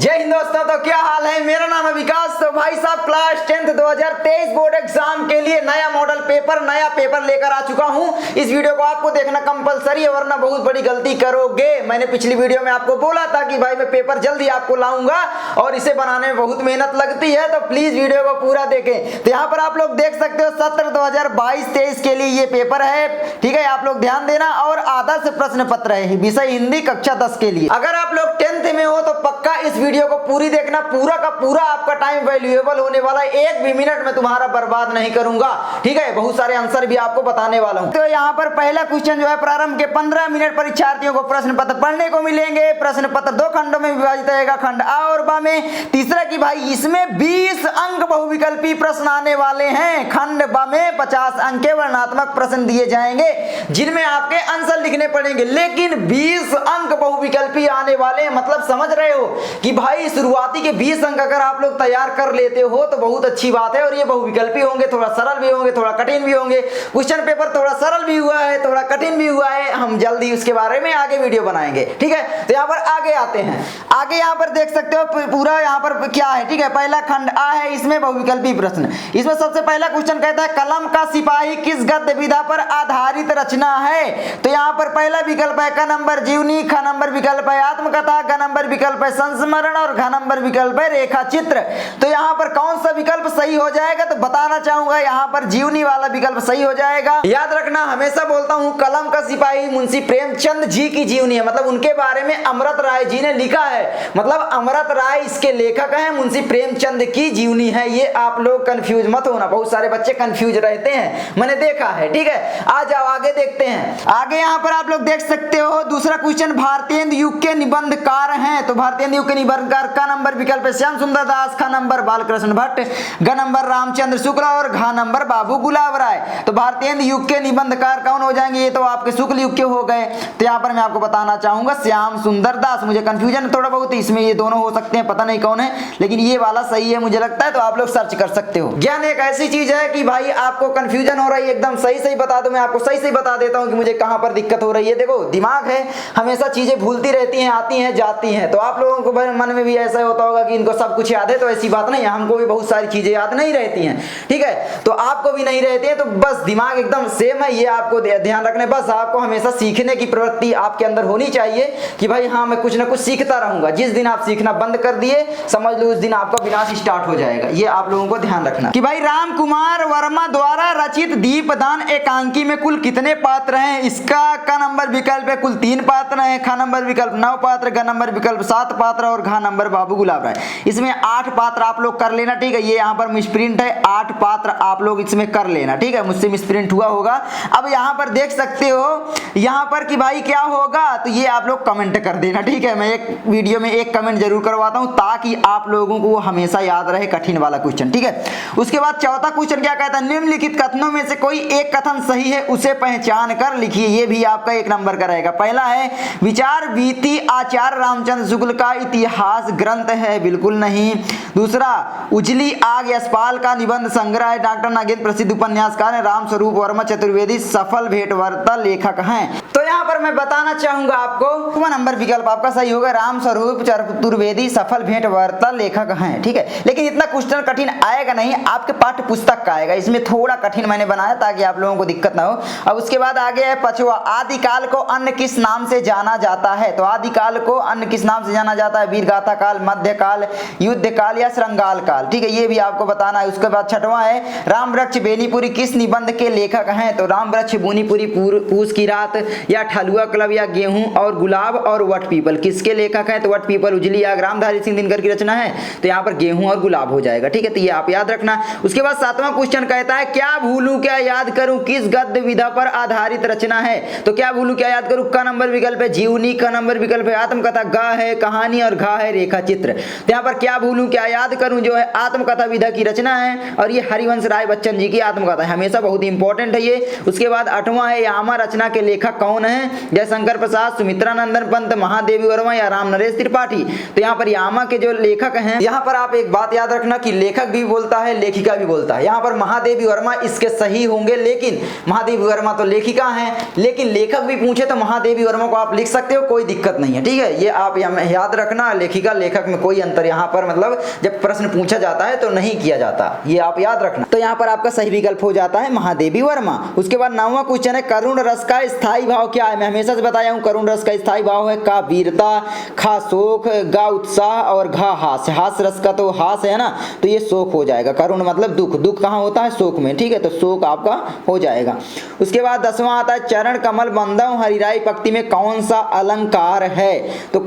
जय हिंद दोस्तों। तो क्या हाल है, मेरा नाम है विकास। तो भाई साहब क्लास 10th 2023 बोर्ड एग्जाम के लिए नया मॉडल पेपर नया पेपर लेकर आ चुका हूं। इस वीडियो को आपको देखना कंपलसरी है, वरना बहुत बड़ी गलती करोगे। मैंने पिछली वीडियो में आपको बोला था कि भाई मैं पेपर जल्दी आपको लाऊंगा और इसे बनाने में बहुत मेहनत लगती है, तो प्लीज वीडियो को पूरा देखें। तो यहाँ पर आप लोग देख सकते हो सत्र 2022-23 के लिए ये पेपर है, ठीक है। आप लोग ध्यान देना। और आदर्श प्रश्न पत्र है, विषय हिंदी कक्षा 10 के लिए। अगर आप लोग 10th में हो तो पक्का इस वीडियो को पूरी देखना, पूरा का पूरा आपका टाइम वैल्यूएबल होने वाला है। एक भी मिनट में तुम्हारा बर्बाद नहीं करूंगा, ठीक है। बहुत सारे आंसर भी आपको बताने वाला हूं। तो यहाँ पर पहला क्वेश्चन जो है, प्रारंभ के 15 मिनट परीक्षार्थियों को प्रश्न पत्र पढ़ने को मिलेंगे। प्रश्न पत्र 2 खंडों में विभाजित रहेगा, खंड आ और बा में। तीसरा कि भाई इसमें 20 अंक बहुविकल्पी प्रश्न आने वाले हैं। खंड बा में 50 अंक के वर्णनात्मक प्रश्न दिए जाएंगे, जिनमें आपके आंसर लिखने पड़ेंगे। लेकिन 20 अंक बहुविकल्पी आने वाले हैं, मतलब समझ रहे हो कि भाई शुरुआती के 20 अंक अगर आप लोग तैयार कर लेते हो तो बहुत अच्छी बात है। और ये बहुविकल्पी होंगे, थोड़ा सरल भी होंगे, थोड़ा कठिन भी होंगे। क्वेश्चन पेपर थोड़ा सरल भी हुआ है, थोड़ा कठिन भी हुआ है। हम जल्दी उसके बारे में आगे वीडियो बनाएंगे, ठीक है। तो यहाँ पर आगे आते हैं। आगे यहाँ पर देख सकते हो पूरा यहाँ पर क्या है, ठीक है। पहला खंड आ है, इसमें बहुविकल्पी प्रश्न। इसमें सबसे पहला क्वेश्चन कहता है कलम का सिपाही किस गद्य विधा पर आधारित रचना है। तो यहाँ पर पहला विकल्प है क नंबर जीवनी, ख नंबर विकल्प है आत्मकथा, ग नंबर विकल्प है संस्मरण और घ नंबर विकल्प है रेखा चित्र। तो यहाँ पर कौन सा विकल्प सही हो जाएगा, तो बताना चाहूंगा यहाँ पर जीवनी वाला विकल्प सही हो जाएगा। याद रखना, हमेशा बोलता हूँ कलम का सिपाही मुंशी प्रेमचंद जी की जीवनी है, मतलब उनके बारे में अमृत राय जी ने लिखा है, मतलब अमृत राय इसके लेखक हैं, मुंशी प्रेमचंद की जीवनी है। ये आप लोग कंफ्यूज मत होना, बहुत सारे बच्चे कंफ्यूज रहते हैं, मैंने देखा है, ठीक है। आ जाओ आगे देखते हैं। आगे यहाँ पर आप लोग देख सकते हो दूसरा क्वेश्चन, भारतीय युग के निबंधकार हैं। तो भारतीय युग के निबंधकार का नंबर विकल्प है श्याम सुंदर दास, ख नंबर बालकृष्ण भट्ट, ग नंबर रामचंद्र शुक्ल और घ नंबर बाबू गुलाब राय। तो भारतीय युग के निबंधकार कौन हो जाएंगे, ये तो आपके शुक्ल युग के हो गए। तो यहाँ पर मैं आपको बताना चाहूंगा श्याम सुंदर दास। मुझे कंफ्यूजन थोड़ा बहुत इसमें, ये दोनों हो सकते हैं, पता नहीं कौन है, लेकिन ये वाला सही है मुझे लगता है। तो आप लोग सर्च कर सकते हो। ज्ञान एक ऐसी चीज है कि भाई आपको कंफ्यूजन हो रही है, एकदम सही बता दो, मैं आपको सही बता देता हूँ कि मुझे कहाँ पर दिक्कत हो रही है। देखो दिमाग है, हमेशा चीजें भूलती रहती हैं, आती हैं जाती हैं। तो आप लोगों को मन में भी ऐसा होता होगा कि इनको सब कुछ याद है, तो ऐसी बात नहीं है। हमको भी बहुत सारी चीजें याद नहीं रहती हैं, ठीक है। तो आपको भी नहीं रहती है, तो बस दिमाग एकदम सेम है, ये आपको ध्यान रखना है। बस आपको हमेशा सीखने की प्रवृत्ति आपके अंदर होनी चाहिए कि भाई हाँ मैं कुछ ना कुछ सीखता रहूंगा। जिस दिन आप सीखना बंद कर दिए, समझ लो उस दिन आपका विनाश स्टार्ट हो जाएगा। ये आप लोगों को ध्यान रखना कि भाई राम कुमार वर्मा द्वारा रचित दीपदान एकांकी में कुल कितने पात्र हैं। इसका क नंबर विकल्प है कुल 3 पात्र हैं, ख नंबर विकल्प 9 पात्र, ग नंबर विकल्प 7 पात्र और घ नंबर बाबू गुलाब राय। इसमें 8 पात्र आप लोग कर लेना, ठीक है। ये यहाँ पर मिसप्रिंट है, 8 पात्र आप लोग इसमें कर लेना, ठीक है। मुझसे मिसप्रिंट हुआ होगा। अब यहाँ पर देख सकते हो यहाँ पर कि भाई क्या होगा, तो ये आप लोग कमेंट कर देना, ठीक है। मैं एक वीडियो में एक कमेंट जरूर करवाता हूँ ताकि आप लोगों को हमेशा याद रहे कठिन वाला क्वेश्चन, ठीक है। उसके बाद चौथा क्वेश्चन क्या कहता है, निम्नलिखित कथनों में से कोई एक कथन सही है, उसे पहचान कर लिखिए। ये भी आपका 1 नंबर का रहेगा। पहला है विचार वीति आचार्य रामचंद्र शुक्ल का इतिहास ग्रंथ है, बिल्कुल नहीं। दूसरा उजली आग यशपाल का निबंध संग्रह है, डॉक्टर नागेंद्र प्रसिद्ध उपन्यासकार है, राम स्वरूप वर्मा चतुर्वेदी सफल भेंटवार्ता लेखक हैं। तो यहाँ पर मैं बताना चाहूंगा आपको नंबर विकल्प आपका सही होगा, राम स्वरूप चतुर्वेदी सफल भेंटवार्ता लेखक हैं, ठीक है। लेकिन इतना क्वेश्चन कठिन आएगा नहीं, आपके पाठ्य पुस्तक का आएगा। इसमें थोड़ा कठिन मैंने बनाया ताकि आप लोगों को दिक्कत ना हो। अब उसके बाद आगे है पछुआ, आदिकाल को अन्य किस नाम से जाना जाता है। तो आदिकाल को अन्य किस नाम से जाना जाता है, वीरगाथा काल, मध्यकाल, युद्ध काल या श्रृंगाल काल, ठीक है। ये भी आपको बताना है। उसके बाद छठवां है राम वृक्ष बेनीपुरी किस निबंध के लेखक हैं। तो राम वृक्ष बेनीपुरी पूस की रात या ठलुआ क्लब या गेहूं और गुलाब और वट पीपल किसके लेखक हैं। तो वट पीपल उजली आग रामधारी सिंह दिनकर की रचना है, तो यहाँ पर गेहूं और गुलाब हो जाएगा, ठीक है। तो ये आप याद रखना। उसके बाद 7वां क्वेश्चन कहता है क्या भूलूं क्या याद करूं किस गद्य विधा पर आधारित रचना है। तो क्या भूलूं क्या याद करूं, क नंबर विकल्प है जीवनी, क नंबर विकल्प है आत्मकथा, ग है कहानी और घ है रेखा चित्र। तो यहाँ पर क्या भूलूं क्या याद करूं जो है आत्मकथा विधा की रचना है, और ये हरिवंश राय बच्चन जी की आत्मकथा है, हमेशा बहुत इंपॉर्टेंट है ये। उसके बाद 8वां है यामा रचना के लेखक कौन है, जयशंकर प्रसाद, सुमित्रा नंदन पंत, महादेवी वर्मा या राम नरेश त्रिपाठी। तो यहाँ पर यामा के जो लेखक हैं, यहाँ पर आप एक बात याद रखना रखना कि लेखक भी बोलता है, लेखिका भी बोलता है। यहाँ पर महादेवी वर्मा इसके सही होंगे, लेकिन महादेवी वर्मा तो लेखिका हैं, लेकिन लेखक भी पूछे तो महादेवी वर्मा को आप लिख सकते हो, कोई दिक्कत नहीं है, ठीक है। ये आप याद रखना, लेखिका लेखक में कोई अंतर यहाँ पर मतलब जब प्रश्न पूछा जाता है तो नहीं किया जाता, ये आप याद रखना। तो यहाँ पर आपका सही विकल्प हो जाता है महादेवी वर्मा। उसके बाद 9वां क्वेश्चन है, करुण रस का स्थायी भाव क्या है? मैं हमेशा से बताया हूँ करुण रस का स्थायी भाव है का वीरता, खा शोक, गा उत्साह और घा हास्य। हास्य रस का तो हास्य है ना, तो ये शोक हो जाएगा। करुण मतलब दुख, दुख कहाँ होता है? शोक में, ठीक है, तो शोक आपका हो जाएगा। उसके बाद 10वां आता है, चरण कमल बंधव हरिराई पंक्ति में कौन सा अलंकार है? तो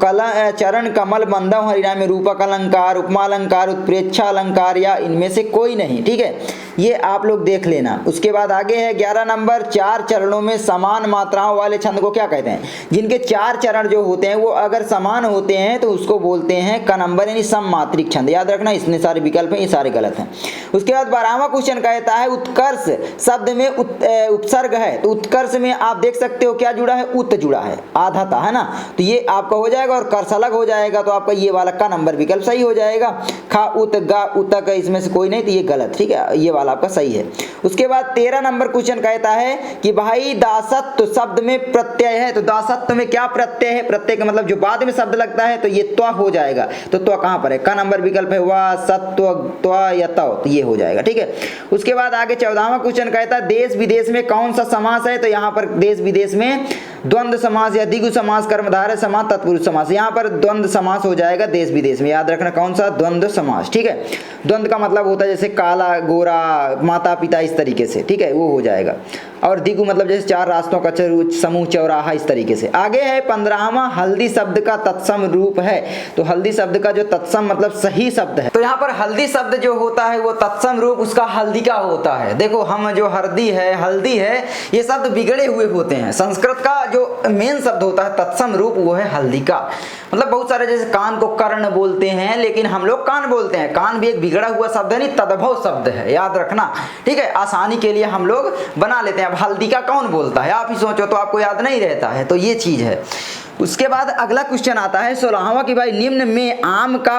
चरण कमल बंधव हरिराई में रूपक अलंकार, उपमा अलंकार, उत्प्रेक्षा अलंकार या इनमें से कोई नहीं, ठीक है, ये आप लोग देख लेना। उसके बाद आगे है 11 नंबर, 4 चरणों में समान मात्राओं वाले छंद को क्या कहते हैं? जिनके 4 चरण जो होते हैं वो अगर समान होते हैं तो उसको बोलते हैं क नंबर यानी सममात्रिक छंद। याद रखना, इतने सारे विकल्प हैं, ये सारे गलत हैं। उसके बाद 12वां क्वेश्चन कहता है, उत्कर्ष शब्द में उपसर्ग है, तो उत्कर्ष में आप देख सकते हो क्या जुड़ा है? उत जुड़ा है, आधा था, है ना, तो ये आपका हो जाएगा और कर्ष अलग हो जाएगा, तो आपका ये वाला का नंबर विकल्प सही हो जाएगा। खा उत गा उतक इसमें से कोई नहीं, तो ये गलत, ठीक है, ये वाला आपका सही है। उसके बाद 13 नंबर क्वेश्चन कहता है कि भाई दासत्व शब्द में प्रत्यय है, तो दासत्व में क्या प्रत्यय है? प्रत्यय का मतलब जो बाद में शब्द लगता है, तो ये त्व हो जाएगा। तो त्व कहां पर है? का नंबर विकल्प है वा सत्व त्व या तव, तो ये हो जाएगा, ठीक है। उसके बाद आगे 14वां क्वेश्चन कहता है, देश विदेश में कौन सा समास है? तो यहाँ पर देश विदेश में द्वंद्व समास या द्विगु समास, कर्मधारय समास, तत्पुरुष समास, यहाँ पर द्वंद्व समास हो जाएगा देश विदेश में। याद रखना कौन सा? द्वंद्व समास, ठीक है। द्वंद्व का मतलब होता है जैसे काला गोरा, माता पिता, इस तरीके से, ठीक है, वो हो जाएगा। और द्विगु मतलब जैसे 4 रास्तों का समूह, चौराहा, इस तरीके से। आगे है 15वां, हल्दी शब्द का तत्सम रूप है, तो हल्दी शब्द का जो तत्सम मतलब सही शब्द है, तो यहाँ पर हल्दी शब्द जो होता है वो तत्सम रूप उसका हल्दी का होता है। देखो हम जो हल्दी है, ये शब्द बिगड़े हुए होते हैं। संस्कृत का जो मेन शब्द होता है तत्सम रूप वो है हल्दी का। मतलब बहुत सारे जैसे कान को कर्ण बोलते हैं, लेकिन हम लोग कान बोलते हैं। कान भी एक बिगड़ा हुआ शब्द है, नहीं तद्भव शब्द है, याद रखना, ठीक है। आसानी के लिए हम लोग बना लेते हैं। अब हल्दी का कौन बोलता है? आप ही सोचो तो आपको याद नहीं रहता है, तो ये चीज है। उसके बाद अगला क्वेश्चन आता है 16वां कि भाई निम्न में आम का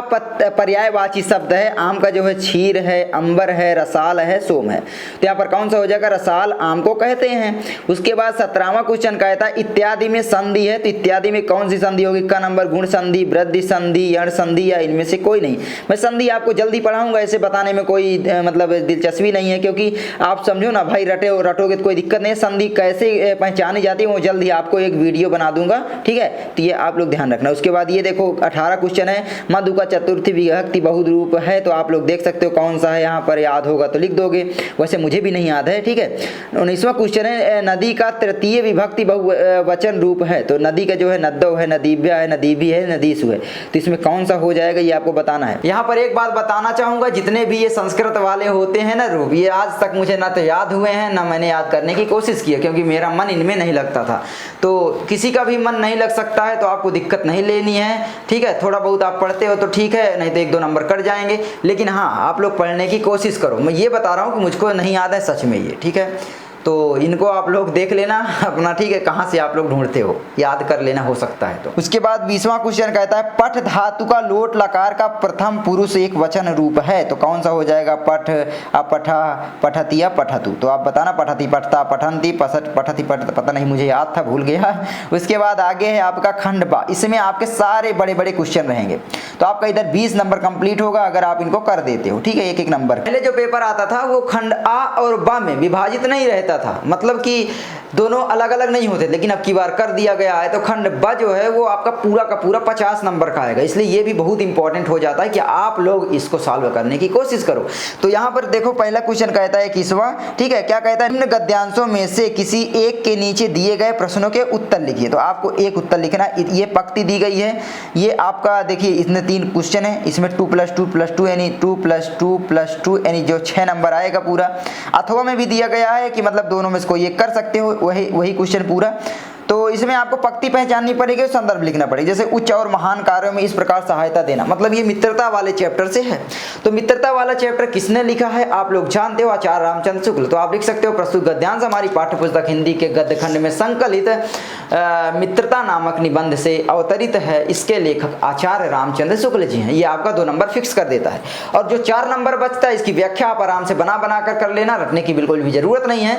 पर्यायवाची शब्द है। आम का जो है क्षीर है, अंबर है, रसाल है, सोम है, तो यहाँ पर कौन सा हो जाएगा? रसाल आम को कहते हैं। उसके बाद 17वां क्वेश्चन कहता है, इत्यादि में संधि है, तो इत्यादि में कौन सी संधि होगी? का नंबर गुण संधि, वृद्धि संधि, यण संधि या इनमें से कोई नहीं। मैं संधि आपको जल्दी पढ़ाऊंगा, ऐसे बताने में कोई मतलब दिलचस्पी नहीं है, क्योंकि आप समझो ना भाई, रटोगे तो कोई दिक्कत नहीं है। संधि कैसे पहचानी जाती है वो जल्दी आपको एक वीडियो बना दूंगा, ठीक है, तो ये आप लोग ध्यान रखना। उसके बाद ये देखो 18 क्वेश्चन है, मधु का चतुर्थी विभक्ति बहुरूप है, तो आप लोग देख सकते हो कौन सा है। यहाँ पर याद होगा तो लिख दोगे, वैसे मुझे भी नहीं याद है, ठीक है। 19वां क्वेश्चन है, नदी का तृतीय विभक्ति बहुवचन रूप है, तो नदी का जो है नद्दव है, नदीव्या है, नदीवी है, नदीसु है, तो इसमें कौन सा हो जाएगा ये आपको बताना है। यहाँ पर एक बात बताना चाहूंगा, जितने भी ये संस्कृत वाले होते हैं ना रूप, ये आज तक मुझे ना तो याद हुए हैं ना मैंने याद करने की कोशिश की है, क्योंकि मेरा मन इनमें नहीं लगता था। तो किसी का भी मन नहीं लग सकता है, तो आपको दिक्कत नहीं लेनी है, ठीक है। थोड़ा बहुत आप पढ़ते हो तो ठीक है, नहीं तो 1-2 नंबर कट जाएंगे, लेकिन हाँ आप लोग पढ़ने की कोशिश करो। मैं ये बता रहा हूँ कि मुझको नहीं याद है सच में ये, ठीक है। तो इनको आप लोग देख लेना अपना, ठीक है, कहाँ से आप लोग ढूंढते हो, याद कर लेना हो सकता है तो। उसके बाद 20वां क्वेश्चन कहता है, पठ धातु का लोट लकार का प्रथम पुरुष एक वचन रूप है, तो कौन सा हो जाएगा? पठ, अपठा, पठती या पठतु, तो आप बताना। पठती, पठता, पठंती, पठती, पता नहीं, मुझे याद था, भूल गया। उसके बाद आगे है आपका खंड बा, इसमें आपके सारे बड़े बड़े क्वेश्चन रहेंगे, तो आपका इधर 20 नंबर कंप्लीट होगा अगर आप इनको कर देते हो, ठीक है, एक नंबर। पहले जो पेपर आता था वो खंड आ और बा में विभाजित नहीं रहता था, मतलब कि दोनों अलग अलग नहीं होते, लेकिन अब की बार कर दिया गया है, तो खंड ब जो है वो आपका पूरा का पूरा 50 नंबर का आएगा। इसलिए ये भी बहुत इंपॉर्टेंट हो जाता है कि आप लोग इसको सॉल्व करने की कोशिश करो। तो यहाँ पर देखो पहला क्वेश्चन कहता है 21वां, ठीक है, क्या कहता है? निम्न गद्यांशों में से किसी एक के नीचे दिए गए प्रश्नों के उत्तर लिखिए, तो आपको एक उत्तर लिखना। ये पंक्ति दी गई है, ये आपका देखिए, इसमें 3 क्वेश्चन है, इसमें 2 + 2 + 2 यानी 2 + 2 + 2 यानी जो 6 नंबर आएगा पूरा। अथवा में भी दिया गया है कि मतलब दोनों में से कोई एक कर सकते हो, वही क्वेश्चन पूरा। तो इसमें आपको पंक्ति पहचाननी पड़ेगी और संदर्भ लिखना पड़ेगा। जैसे उच्च और महान कार्यों में इस प्रकार सहायता देना, मतलब ये मित्रता वाले चैप्टर से है। तो मित्रता वाला चैप्टर किसने लिखा है आप लोग जानते हो, आचार्य रामचंद्र शुक्ल। तो आप लिख सकते हो प्रस्तुत गद्यांश हमारी पाठ्य पुस्तक हिंदी के गद्य खंड में संकलित मित्रता नामक निबंध से अवतरित है। इसके लेखक आचार्य रामचंद्र शुक्ल जी हैं। ये आपका 2 नंबर फिक्स कर देता है। और जो 4 नंबर बचता है इसकी व्याख्या आप आराम से बना कर लेना, रटने की बिल्कुल भी जरूरत नहीं है।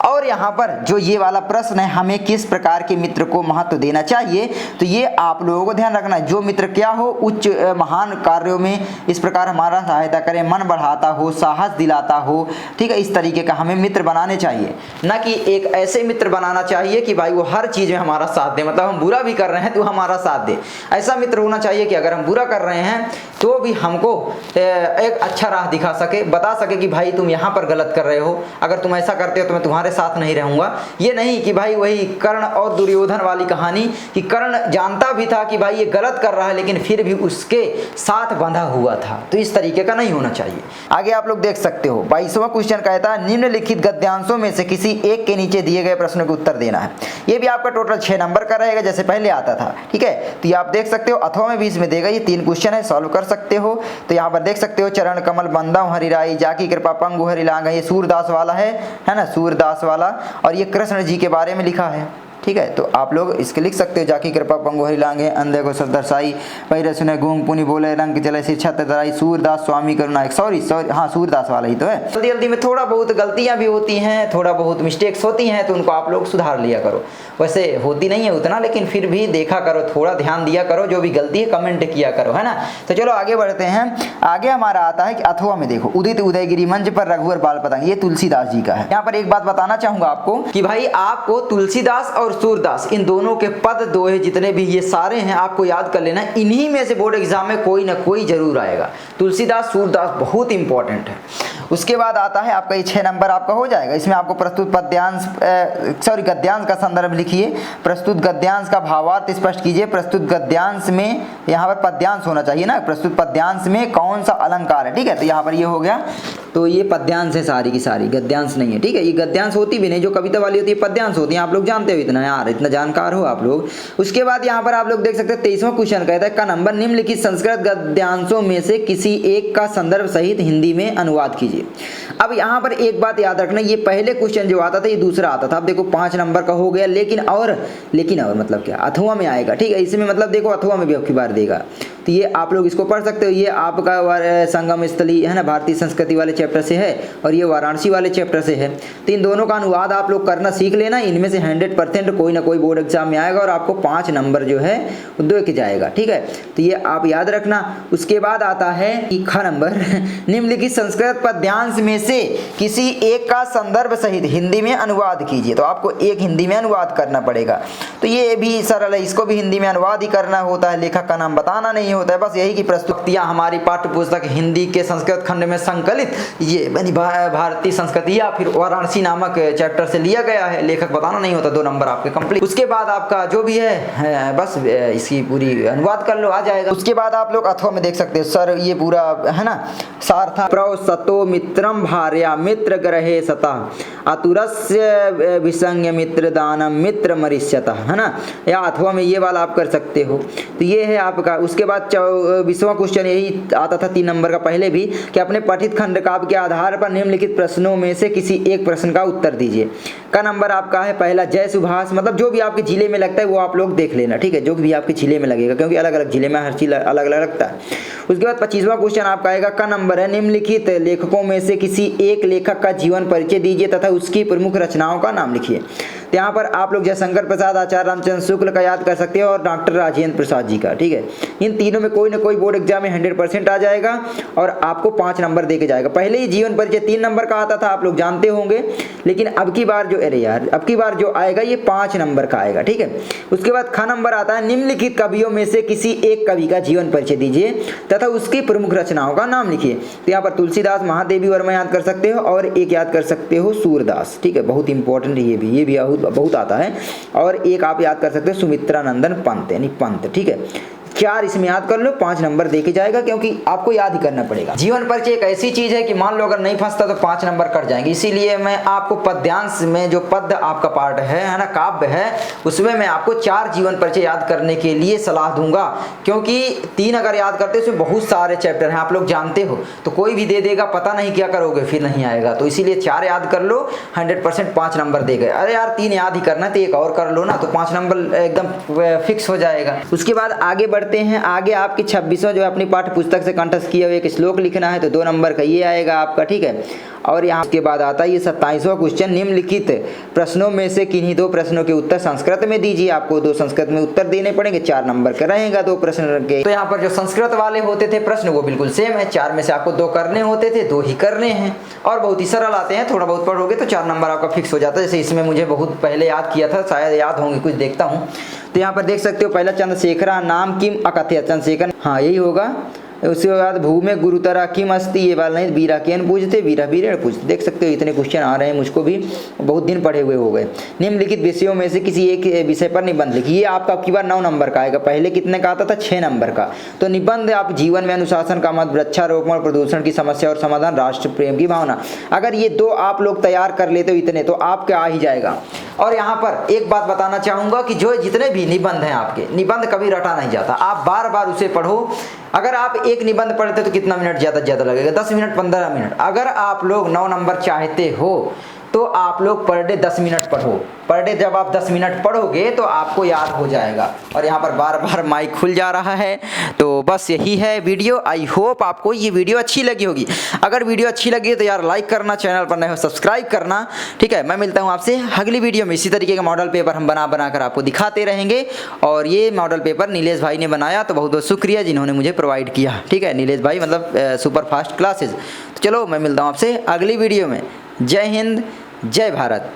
और यहाँ पर जो ये वाला प्रश्न है, हमें किस प्रकार के मित्र को महत्व देना चाहिए, तो ये आप लोगों को ध्यान रखना है। जो मित्र क्या हो, उच्च महान कार्यों में इस प्रकार हमारा सहायता करे, मन बढ़ाता हो, साहस दिलाता हो, ठीक है, इस तरीके का हमें मित्र बनाने चाहिए। ना कि एक ऐसे मित्र बनाना चाहिए कि भाई वो हर चीज में हमारा साथ दे, मतलब हम बुरा भी कर रहे हैं तो हमारा साथ दे। ऐसा मित्र होना चाहिए कि अगर हम बुरा कर रहे हैं तो भी हमको एक अच्छा राह दिखा सके, बता सके कि भाई तुम यहाँ पर गलत कर रहे हो, अगर तुम ऐसा करते हो तो मैं तुम्हारे साथ नहीं रहूंगा। ये नहीं कि भाई वही कर्ण और दुर्योधन वाली कहानी कि कर्ण जानता भी था कि भाई ये गलत कर रहा है लेकिन फिर भी उसके साथ बंधा हुआ था। तो इस तरीके का नहीं होना चाहिए। आगे आप लोग देख सकते हो 22वां क्वेश्चन कहता है निम्नलिखित गद्यांशों में से किसी एक के नीचे दिए गए प्रश्नों के उत्तर देना है। ये भी आपका टोटल 6 नंबर का रहेगा जैसे पहले आता था, ठीक है। तो ये आप देख सकते हो अथवा में भी इसमें देगा, ये 3 क्वेश्चन है, सॉल्व कर सकते हो। तो यहाँ पर देख सकते हो चरण कमल बंदा हरिराई जाकी कृपा पंगु हरिलांग, ये सूरदास वाला है ना, सूरदास वाला। और ये कृष्ण जी के बारे में लिखा है, ठीक है। तो आप लोग इसके लिख सकते हो जाकी कृपा पंगु हरिलांगे अंधे को सदरसाई पैर सुने गूंग पुनि बोले रंग चले सिर छत दराई सूरदास स्वामी करुणायक। सॉरी हाँ सूरदास वाला ही तो है। जल्दी जल्दी में थोड़ा बहुत गलतियां भी होती हैं, थोड़ा बहुत मिस्टेक्स होती हैं, तो उनको आप लोग सुधार लिया करो। वैसे होती नहीं है उतना, लेकिन फिर भी देखा करो, थोड़ा ध्यान दिया करो, जो भी गलती है कमेंट किया करो, है ना। तो चलो आगे बढ़ते हैं। आगे हमारा आता है कि अथवा में देखो उदित उदयगिरी मंच पर रघुवर बाल पतंग, ये तुलसीदास जी का है। यहाँ पर एक बात बताना चाहूंगा आपको कि भाई आपको तुलसीदास और सूरदास इन दोनों के पद दोहे जितने भी ये सारे हैं आपको याद कर लेना। इन्हीं में से बोर्ड एग्जाम में कोई ना कोई जरूर आएगा। तुलसीदास सूरदास बहुत इंपॉर्टेंट है। उसके बाद आता है आपका ये 6 नंबर आपका हो जाएगा। इसमें आपको प्रस्तुत पद्यांश गद्यांश का संदर्भ लिखिए, प्रस्तुत गद्यांश का भावार्थ स्पष्ट कीजिए। प्रस्तुत गद्यांश में यहाँ पर पद्यांश होना चाहिए ना, प्रस्तुत पद्यांश में कौन सा अलंकार है, ठीक है। तो यहाँ पर ये हो गया, तो ये पद्यांश है सारी की सारी, गद्यांश नहीं है, ठीक है। ये गद्यांश होती भी नहीं, जो कविता वाली होती है पद्यांश होती है। आप लोग जानते हो इतना यार, इतना जानकार हो आप लोग। उसके बाद यहाँ पर आप लोग देख सकते हैं 23वां क्वेश्चन कहता है का नंबर निम्नलिखित संस्कृत गद्यांशों में से किसी एक का संदर्भ सहित हिंदी में अनुवाद कीजिए। अब यहाँ पर एक बात याद रखना, ये पहले क्वेश्चन जो आता था ये दूसरा आता था। अब देखो 5 नंबर का हो गया, लेकिन और मतलब क्या अथवा में आएगा, ठीक है। इसमें मतलब देखो अथवा में भी अब की बार देगा, तो ये आप लोग इसको पढ़ सकते हो। ये आपका संगम स्थली है ना, भारतीय संस्कृति वाले चैप्टर से है, और ये वाराणसी वाले चैप्टर से है। तो इन दोनों का अनुवाद आप लोग करना सीख लेना। इनमें से 100% कोई ना कोई बोर्ड एग्जाम में आएगा और आपको 5 नंबर जो है वो दे के जाएगा, ठीक है। तो ये आप याद रखना। उसके बाद आता है ख नंबर निम्नलिखित संस्कृत पद्यांश में से किसी एक का संदर्भ सहित हिंदी में अनुवाद कीजिए। तो आपको एक हिंदी में अनुवाद करना पड़ेगा। तो ये भी सरल है, इसको भी हिंदी में अनुवाद ही करना होता है, लेखक का नाम बताना नहीं होता है, बस यही की प्रस्तुतियां हमारी पाठ्य पुस्तक हिंदी के संस्कृत खंड में संकलित ये भारतीय संस्कृति या फिर वाराणसी नामक चैप्टर से लिया गया है। लेखक बताना नहीं होता, 2 नंबर आपके कंप्लीट। उसके बाद आपका जो भी है बस इसकी पूरी अनुवाद कर लो, आ जाएगा। उसके बाद आप लोग अथवा में देख सकते हो सर, ये पूरा है ना, सार्था प्रो सतो मित्रम भार्या मित्र ग्रहे सता अतुरस्य विसंग मित्र दानम मित्र मरिष्यता, है ना। या अथवा में ये वाला आप कर सकते हो। तो ये है आपका। उसके बाद 20वां क्वेश्चन यही आता था 3 नंबर का पहले भी, कि अपने पठित खंड काव्य के आधार पर निम्नलिखित प्रश्नों में से किसी एक प्रश्न का उत्तर दीजिए। का नंबर आपका है पहला जय सुभाष, मतलब जो भी आपके जिले में लगता है वो आप लोग देख लेना, ठीक है, जो भी आपके जिले में लगेगा, क्योंकि अलग अलग जिले में हर चीज अलग अलग लगता है। उसके बाद 25वां क्वेश्चन आपका आएगा का नंबर है निम्नलिखित लेखकों में से किसी एक लेखक का जीवन परिचय दीजिए तथा उसकी प्रमुख रचनाओं का नाम लिखिए। तो यहाँ पर आप लोग जयशंकर प्रसाद, आचार्य रामचंद्र शुक्ल का याद कर सकते हो और डॉक्टर राजेंद्र प्रसाद जी का, ठीक है। इन तीनों में कोई ना कोई बोर्ड एग्जाम में 100% आ जाएगा और आपको 5 नंबर दे के जाएगा। पहले ही जीवन परिचय 3 नंबर का आता था, आप लोग जानते होंगे, लेकिन अब की बार जो आएगा ये 5 नंबर का आएगा, ठीक है। उसके बाद ख नंबर आता है निम्नलिखित कवियों में से किसी एक कवि का जीवन परिचय दीजिए तथा उसकी प्रमुख रचनाओं का नाम लिखिए। तो यहाँ पर तुलसीदास, महादेवी वर्मा याद कर सकते हो और एक याद कर सकते हो सूरदास, ठीक है, बहुत इंपॉर्टेंट ये भी बहुत आता है। और एक आप याद कर सकते हो सुमित्रा नंदन पंत, यानी पंत, ठीक है। 4 इसमें याद कर लो, 5 नंबर देके जाएगा क्योंकि आपको याद ही करना पड़ेगा। जीवन परिचय एक ऐसी चीज है कि मान लो अगर नहीं फंसता तो 5 नंबर कट जाएंगे। इसीलिए मैं आपको पद्यांश में जो पद आपका पार्ट है ना, काव्य है, उसमें मैं आपको 4 जीवन परिचय याद करने के लिए सलाह दूंगा, क्योंकि 3 अगर याद करते हो उसमें बहुत सारे चैप्टर हैं, आप लोग जानते हो, तो कोई भी दे देगा, पता नहीं क्या करोगे, फिर नहीं आएगा। तो इसीलिए 4 याद कर लो, 100% 5 नंबर दे गए। अरे यार 3 याद ही करना तो एक और कर लो ना, तो 5 नंबर एकदम फिक्स हो जाएगा। उसके बाद आगे बढ़ते हैं। आगे आपकी 26वां जो है अपनी पाठ्य पुस्तक से कंठस्थ किया हुआ एक श्लोक लिखना है, तो 2 नंबर का ये आएगा आपका, ठीक है। और यहाँ के बाद आता है ये 27वां क्वेश्चन, निम्नलिखित प्रश्नों में से किन्हीं 2 प्रश्नों के उत्तर संस्कृत में दीजिए। आपको 2 संस्कृत में उत्तर देने पड़ेंगे, 4 नंबर का रहेगा 2 प्रश्न के। तो यहाँ पर जो संस्कृत वाले होते थे प्रश्न वो बिल्कुल सेम है, 4 में से आपको 2 करने होते थे, 2 ही करने हैं और बहुत ही सरल आते हैं। थोड़ा बहुत पढ़ोगे तो 4 नंबर आपका फिक्स हो जाता है। जैसे इसमें मुझे बहुत पहले याद किया था, शायद याद होंगे, कुछ देखता हूँ। तो यहाँ पर देख सकते हो, पहला चंद्रशेखरा नाम किम अकथ्य, चंद्रशेखर, हाँ यही होगा। उसके बाद भूमि गुरुतरा किम अस्ति, ये वाला नहीं, वीरा केन पूछते, वीरा वीरेण पूछते। देख सकते हो इतने क्वेश्चन आ रहे हैं, मुझको भी बहुत दिन पढ़े हुए हो गए। निम्नलिखित विषयों में से किसी एक विषय पर निबंध लिखिए। ये आपका अब की बार 9 नंबर का आएगा, पहले कितने का आता था, 6 नंबर का। तो निबंध आप जीवन में अनुशासन का मत, वृक्षारोपण, प्रदूषण की समस्या और समाधान, राष्ट्र प्रेम की भावना। अगर ये 2 आप लोग तैयार कर लेते हो इतने, तो आपके आ ही जाएगा। और यहाँ पर एक बात बताना चाहूँगा कि जो जितने भी निबंध हैं आपके, निबंध कभी रटा नहीं जाता, आप बार बार उसे पढ़ो। अगर आप एक निबंध पढ़ते तो कितना मिनट ज़्यादा से ज़्यादा लगेगा, 10 मिनट 15 मिनट। अगर आप लोग 9 नंबर चाहते हो तो आप लोग पर डे 10 मिनट पढ़ो। पर डे जब आप 10 मिनट पढ़ोगे तो आपको याद हो जाएगा। और यहाँ पर बार बार माइक खुल जा रहा है। तो बस यही है वीडियो। आई होप आपको ये वीडियो अच्छी लगी होगी। अगर वीडियो अच्छी लगी तो यार लाइक करना, चैनल पर नए हो सब्सक्राइब करना, ठीक है। मैं मिलता हूँ आपसे अगली वीडियो में। इसी तरीके का मॉडल पेपर हम बना कर आपको दिखाते रहेंगे। और ये मॉडल पेपर नीलेश भाई ने बनाया, तो बहुत बहुत शुक्रिया जिन्होंने मुझे प्रोवाइड किया, ठीक है। नीलेश भाई मतलब सुपर फास्ट क्लासेज। तो चलो मैं मिलता हूँ आपसे अगली वीडियो में। जय हिंद, जय भारत।